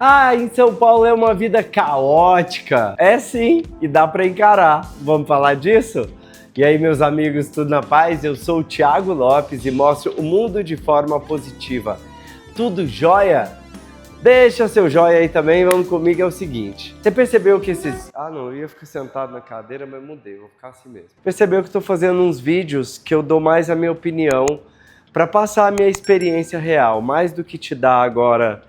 Ah, em São Paulo é uma vida caótica. É sim, e dá para encarar. Vamos falar disso? E aí, meus amigos, tudo na paz? Eu sou o Thiago Lopes e mostro o mundo de forma positiva. Tudo jóia? Deixa seu jóia aí também, vamos comigo, é o seguinte. Você percebeu que esses... Ah não, eu ia ficar sentado na cadeira, mas mudei, vou ficar assim mesmo. Percebeu que eu tô fazendo uns vídeos que eu dou mais a minha opinião para passar a minha experiência real, mais do que te dar agora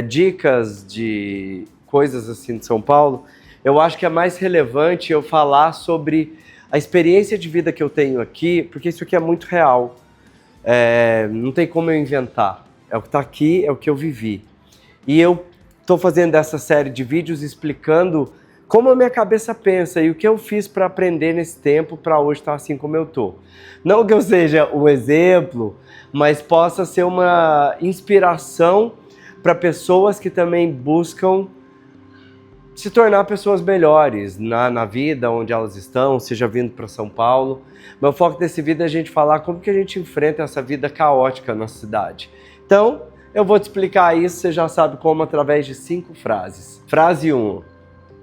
dicas de coisas assim de São Paulo. Eu acho que é mais relevante eu falar sobre a experiência de vida que eu tenho aqui, porque isso aqui é muito real. Não tem como eu inventar. É o que tá aqui, é o que eu vivi. E eu estou fazendo essa série de vídeos explicando como a minha cabeça pensa e o que eu fiz para aprender nesse tempo para hoje estar assim como eu estou. Não que eu seja um exemplo, mas possa ser uma inspiração para pessoas que também buscam se tornar pessoas melhores na vida onde elas estão, seja vindo para São Paulo. Meu foco desse vídeo é a gente falar como que a gente enfrenta essa vida caótica na cidade. Então, eu vou te explicar isso, você já sabe como, através de 5 frases. Frase 1,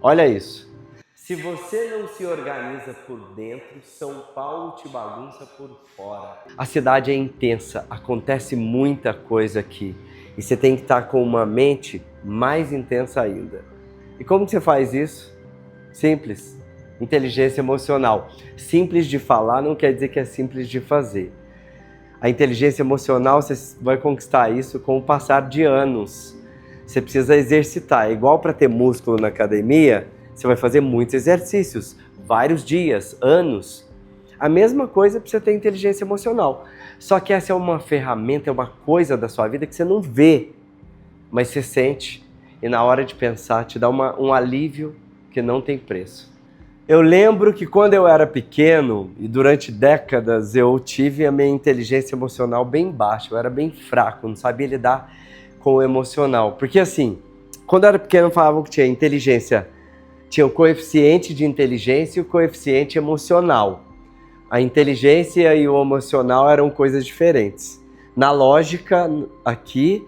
olha isso. Se você não se organiza por dentro, São Paulo te bagunça por fora. A cidade é intensa, acontece muita coisa aqui. E você tem que estar com uma mente mais intensa ainda. E como que você faz isso? Simples. Inteligência emocional. Simples de falar não quer dizer que é simples de fazer. A inteligência emocional, você vai conquistar isso com o passar de anos. Você precisa exercitar. É igual para ter músculo na academia, você vai fazer muitos exercícios, vários dias, anos. A mesma coisa para você ter inteligência emocional. Só que essa é uma ferramenta, é uma coisa da sua vida que você não vê, mas você sente. E na hora de pensar, te dá um alívio que não tem preço. Eu lembro que quando eu era pequeno, e durante décadas, eu tive a minha inteligência emocional bem baixa, eu era bem fraco, não sabia lidar com o emocional. Porque assim, quando eu era pequeno falavam que tinha inteligência, tinha o coeficiente de inteligência e o coeficiente emocional. A inteligência e o emocional eram coisas diferentes. Na lógica, aqui,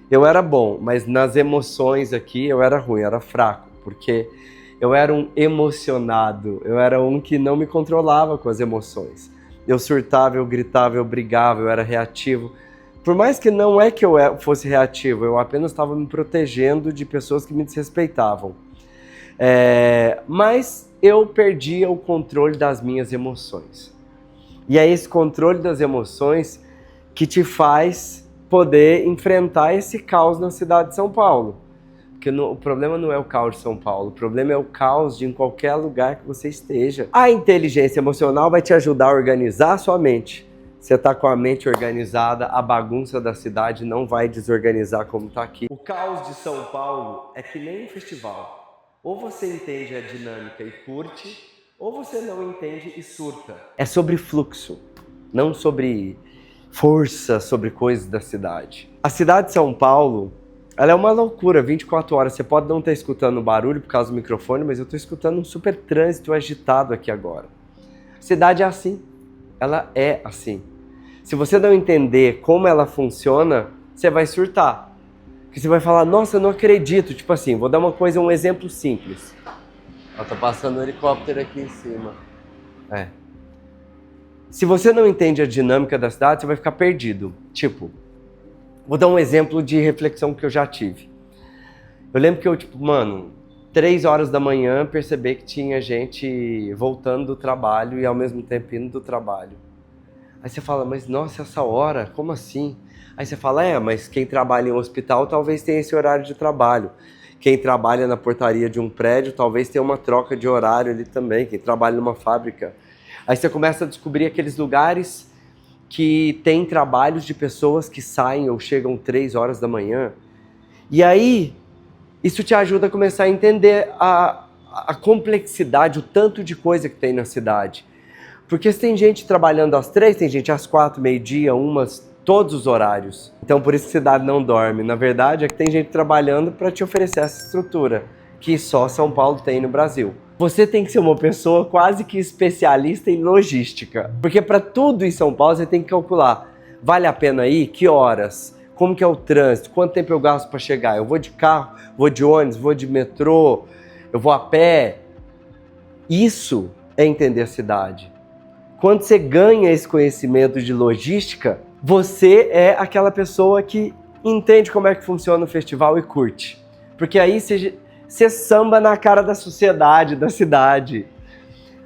eu era bom, mas nas emoções aqui eu era ruim, eu era fraco, porque eu era um emocionado, eu era um que não me controlava com as emoções. Eu surtava, eu gritava, eu brigava, eu era reativo. Por mais que não é que eu fosse reativo, eu apenas estava me protegendo de pessoas que me desrespeitavam. Mas eu perdia o controle das minhas emoções. E é esse controle das emoções que te faz poder enfrentar esse caos na cidade de São Paulo. Porque o problema não é o caos de São Paulo, o problema é o caos de em qualquer lugar que você esteja. A inteligência emocional vai te ajudar a organizar a sua mente. Você está com a mente organizada, a bagunça da cidade não vai desorganizar como está aqui. O caos de São Paulo é que nem um festival. Ou você entende a dinâmica e curte, ou você não entende e surta. É sobre fluxo, não sobre força, sobre coisas da cidade. A cidade de São Paulo, ela é uma loucura, 24 horas. Você pode não estar escutando barulho por causa do microfone, mas eu estou escutando um super trânsito agitado aqui agora. A cidade é assim, ela é assim. Se você não entender como ela funciona, você vai surtar. Porque você vai falar, nossa, eu não acredito. Tipo assim, vou dar um exemplo simples. Ó, tá passando um helicóptero aqui em cima. Se você não entende a dinâmica da cidade, você vai ficar perdido. Tipo, vou dar um exemplo de reflexão que eu já tive. Eu lembro que eu, 3 horas da manhã, percebi que tinha gente voltando do trabalho e ao mesmo tempo indo do trabalho. Aí você fala, mas nossa, essa hora, como assim? Aí você fala, mas quem trabalha em um hospital talvez tenha esse horário de trabalho. Quem trabalha na portaria de um prédio talvez tenha uma troca de horário ali também. Quem trabalha numa fábrica. Aí você começa a descobrir aqueles lugares que tem trabalhos de pessoas que saem ou chegam 3 horas da manhã. E aí, isso te ajuda a começar a entender a complexidade, o tanto de coisa que tem na cidade. Porque se tem gente trabalhando às 3, tem gente às 4, meio-dia, todos os horários. Então por isso que a cidade não dorme. Na verdade é que tem gente trabalhando para te oferecer essa estrutura, que só São Paulo tem no Brasil. Você tem que ser uma pessoa quase que especialista em logística. Porque para tudo em São Paulo você tem que calcular, vale a pena ir? Que horas? como que é o trânsito, quanto tempo eu gasto para chegar, eu vou de carro, vou de ônibus, vou de metrô, eu vou a pé. Isso é entender a cidade. Quando você ganha esse conhecimento de logística, você é aquela pessoa que entende como é que funciona o festival e curte. Porque aí você samba na cara da sociedade, da cidade.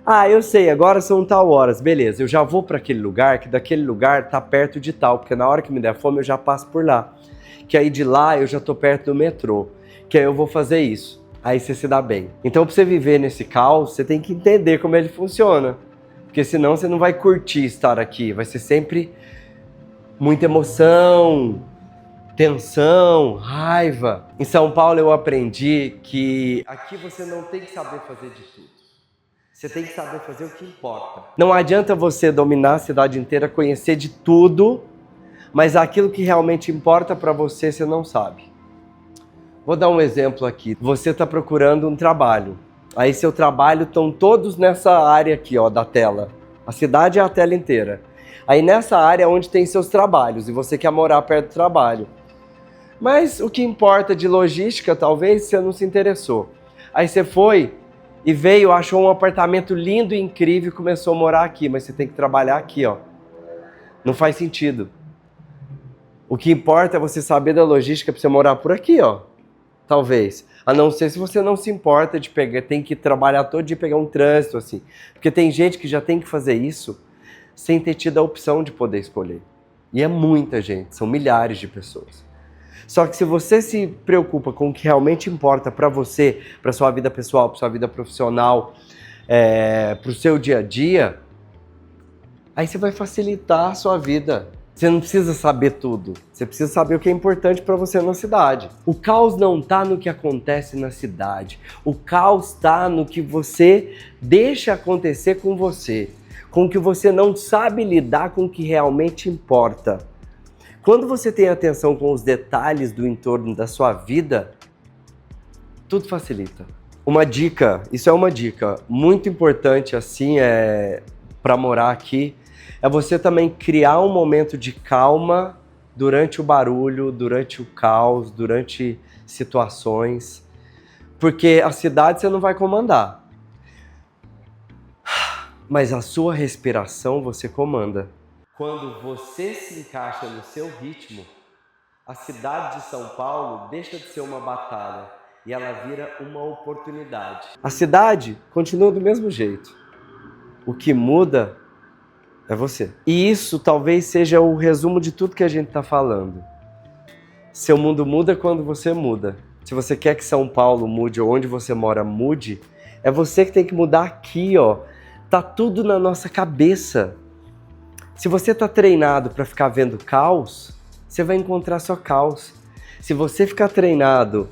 Ah, eu sei, agora são tal horas, beleza, eu já vou para aquele lugar, que daquele lugar tá perto de tal, porque na hora que me der fome eu já passo por lá. Que aí de lá eu já tô perto do metrô, que aí eu vou fazer isso. Aí você se dá bem. Então para você viver nesse caos, você tem que entender como ele funciona. Porque senão você não vai curtir estar aqui, vai ser sempre muita emoção, tensão, raiva. Em São Paulo eu aprendi que aqui você não tem que saber fazer de tudo. Você tem que saber fazer o que importa. Não adianta você dominar a cidade inteira, conhecer de tudo, mas aquilo que realmente importa para você, você não sabe. Vou dar um exemplo aqui. Você está procurando um trabalho. Aí seu trabalho estão todos nessa área aqui, ó, da tela. A cidade é a tela inteira. Aí nessa área é onde tem seus trabalhos e você quer morar perto do trabalho. Mas o que importa de logística, talvez você não se interessou. Aí você foi e veio, achou um apartamento lindo e incrível e começou a morar aqui, mas você tem que trabalhar aqui, ó. Não faz sentido. O que importa é você saber da logística para você morar por aqui, ó. Talvez. A não ser se você não se importa de pegar, tem que trabalhar todo dia e pegar um trânsito, assim. Porque tem gente que já tem que fazer isso sem ter tido a opção de poder escolher. E é muita gente, são milhares de pessoas. Só que se você se preocupa com o que realmente importa para você, para sua vida pessoal, para sua vida profissional, para o seu dia a dia, aí você vai facilitar a sua vida. Você não precisa saber tudo, você precisa saber o que é importante para você na cidade. O caos não está no que acontece na cidade, o caos está no que você deixa acontecer com você, com o que você não sabe lidar com o que realmente importa. Quando você tem atenção com os detalhes do entorno da sua vida, tudo facilita. Uma dica, isso é uma dica muito importante assim, para morar aqui, é você também criar um momento de calma durante o barulho, durante o caos, durante situações, porque a cidade você não vai comandar, mas a sua respiração você comanda. Quando você se encaixa no seu ritmo, a cidade de São Paulo deixa de ser uma batalha e ela vira uma oportunidade. A cidade continua do mesmo jeito. O que muda é você. E isso talvez seja o resumo de tudo que a gente está falando. Seu mundo muda quando você muda. Se você quer que São Paulo mude ou onde você mora mude, é você que tem que mudar aqui, ó. Tá tudo na nossa cabeça. Se você está treinado para ficar vendo caos, você vai encontrar só caos. Se você ficar treinado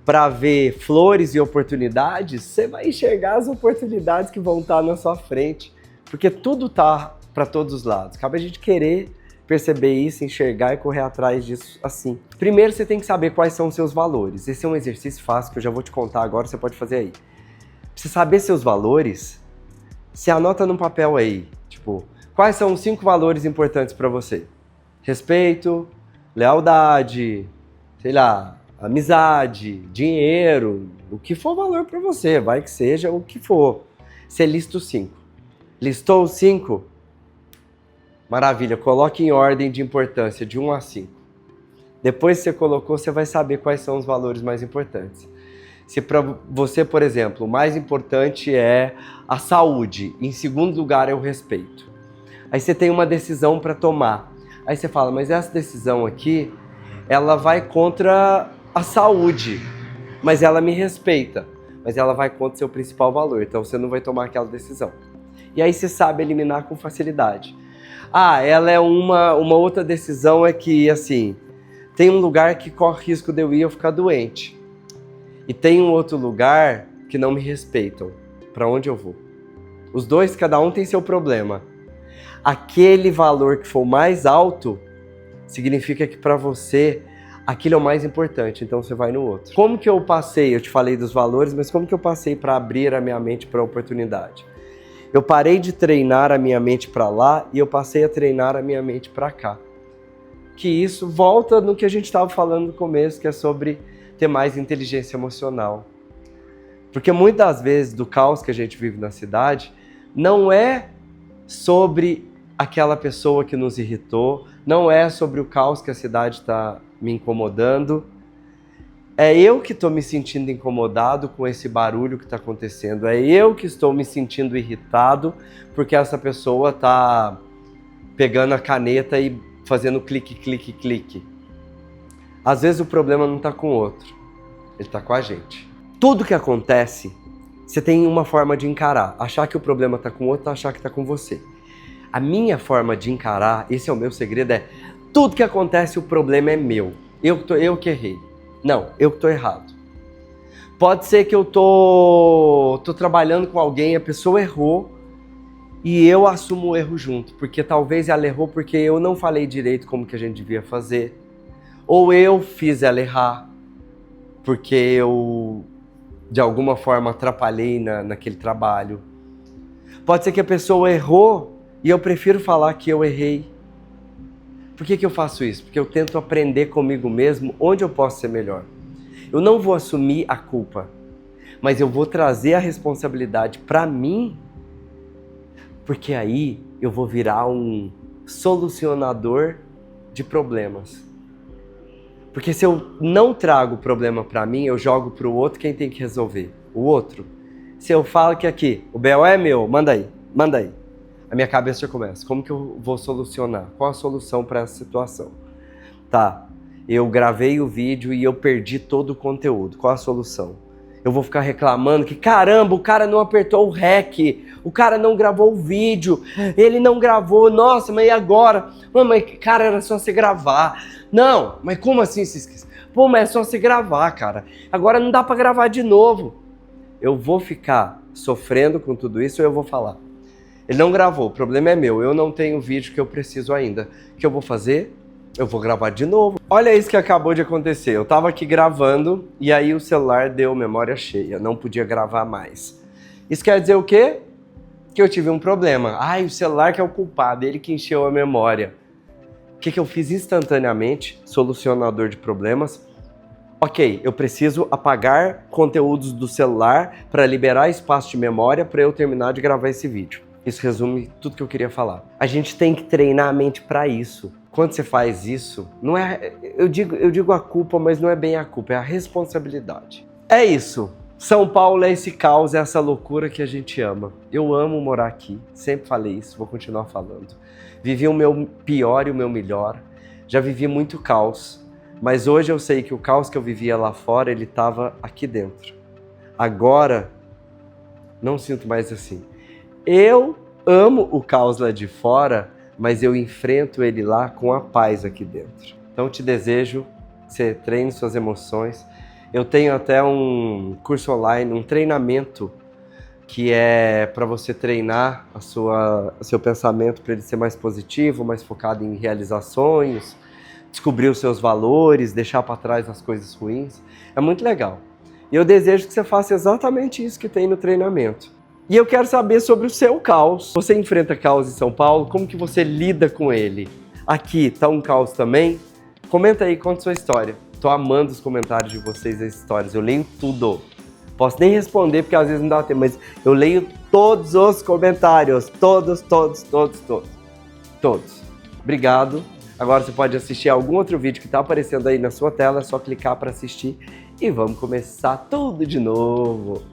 para ver flores e oportunidades, você vai enxergar as oportunidades que vão estar na sua frente. Porque tudo está para todos os lados. Cabe a gente querer perceber isso, enxergar e correr atrás disso assim. Primeiro você tem que saber quais são os seus valores. Esse é um exercício fácil que eu já vou te contar agora, você pode fazer aí. Pra você saber seus valores, você anota num papel aí, tipo, quais são os 5 valores importantes para você? Respeito, lealdade, sei lá, amizade, dinheiro, o que for valor para você, vai que seja o que for. Você lista os 5. Listou os 5? Maravilha, coloque em ordem de importância, de 1 a 5. Depois que você colocou, você vai saber quais são os valores mais importantes. Se para você, por exemplo, o mais importante é a saúde, em segundo lugar é o respeito. Aí você tem uma decisão para tomar. Aí você fala, mas essa decisão aqui, ela vai contra a saúde, mas ela me respeita. Mas ela vai contra o seu principal valor, então você não vai tomar aquela decisão. E aí você sabe eliminar com facilidade. Ah, ela é uma outra decisão é que, assim, tem um lugar que corre risco de eu ir eu ficar doente. E tem um outro lugar que não me respeitam. Para onde eu vou? Os dois, cada um tem seu problema. Aquele valor que for o mais alto, significa que para você, aquilo é o mais importante, então você vai no outro. Como que eu passei? Eu te falei dos valores, mas como que eu passei para abrir a minha mente para a oportunidade? Eu parei de treinar a minha mente para lá e eu passei a treinar a minha mente para cá. que isso volta no que a gente estava falando no começo, que é sobre ter mais inteligência emocional. Porque muitas das vezes do caos que a gente vive na cidade, não é sobre aquela pessoa que nos irritou, não é sobre o caos que a cidade está me incomodando, é eu que estou me sentindo incomodado com esse barulho que está acontecendo, é eu que estou me sentindo irritado porque essa pessoa está pegando a caneta e fazendo clique, clique, clique. Às vezes o problema não está com o outro, ele está com a gente. Tudo que acontece, você tem uma forma de encarar. Achar que o problema está com o outro, achar que está com você. A minha forma de encarar, esse é o meu segredo, é tudo que acontece, o problema é meu. Eu que errei. Não, eu que estou errado. Pode ser que eu tô trabalhando com alguém, a pessoa errou e eu assumo o erro junto. Porque talvez ela errou porque eu não falei direito como que a gente devia fazer. Ou eu fiz ela errar porque eu de alguma forma atrapalhei naquele trabalho. Pode ser que a pessoa errou e eu prefiro falar que eu errei. Por que eu faço isso? Porque eu tento aprender comigo mesmo onde eu posso ser melhor. Eu não vou assumir a culpa, mas eu vou trazer a responsabilidade para mim, porque aí eu vou virar um solucionador de problemas. Porque se eu não trago o problema para mim, eu jogo para o outro, quem tem que resolver? O outro. Se eu falo que aqui, o BO é meu, manda aí. A minha cabeça já começa. Como que eu vou solucionar? Qual a solução para essa situação? Tá, eu gravei o vídeo e eu perdi todo o conteúdo. Qual a solução? Eu vou ficar reclamando que, caramba, o cara não apertou o REC, o cara não gravou o vídeo, ele não gravou, nossa, mas e agora? Mas, cara, era só você gravar. Não, mas como assim se esquece? Pô, mas é só você gravar, cara. Agora não dá pra gravar de novo. Eu vou ficar sofrendo com tudo isso ou eu vou falar? Ele não gravou, o problema é meu, eu não tenho o vídeo que eu preciso ainda. O que eu vou fazer? Eu vou gravar de novo. Olha isso que acabou de acontecer. Eu tava aqui gravando e aí o celular deu memória cheia, não podia gravar mais. Isso quer dizer o quê? Que eu tive um problema. Ai, o celular que é o culpado, ele que encheu a memória. O que eu fiz instantaneamente? Solucionador de problemas. Ok, eu preciso apagar conteúdos do celular para liberar espaço de memória para eu terminar de gravar esse vídeo. Isso resume tudo que eu queria falar. A gente tem que treinar a mente para isso. Quando você faz isso, não é, eu digo a culpa, mas não é bem a culpa, é a responsabilidade. É isso. São Paulo é esse caos, é essa loucura que a gente ama. Eu amo morar aqui, sempre falei isso, vou continuar falando. Vivi o meu pior e o meu melhor. Já vivi muito caos, mas hoje eu sei que o caos que eu vivia lá fora, ele estava aqui dentro. Agora, não sinto mais assim. Eu amo o caos lá de fora, mas eu enfrento ele lá com a paz aqui dentro. Então te desejo que você treine suas emoções. Eu tenho até um curso online, um treinamento que é para você treinar o seu pensamento para ele ser mais positivo, mais focado em realizar sonhos, descobrir os seus valores, deixar para trás as coisas ruins. É muito legal. E eu desejo que você faça exatamente isso que tem no treinamento. E eu quero saber sobre o seu caos. Você enfrenta caos em São Paulo? Como que você lida com ele? Aqui tá um caos também? Comenta aí, conta sua história. Tô amando os comentários de vocês, as histórias. Eu leio tudo. Posso nem responder porque às vezes não dá tempo, mas eu leio todos os comentários. Todos. Obrigado. Agora você pode assistir algum outro vídeo que tá aparecendo aí na sua tela. É só clicar para assistir e vamos começar tudo de novo.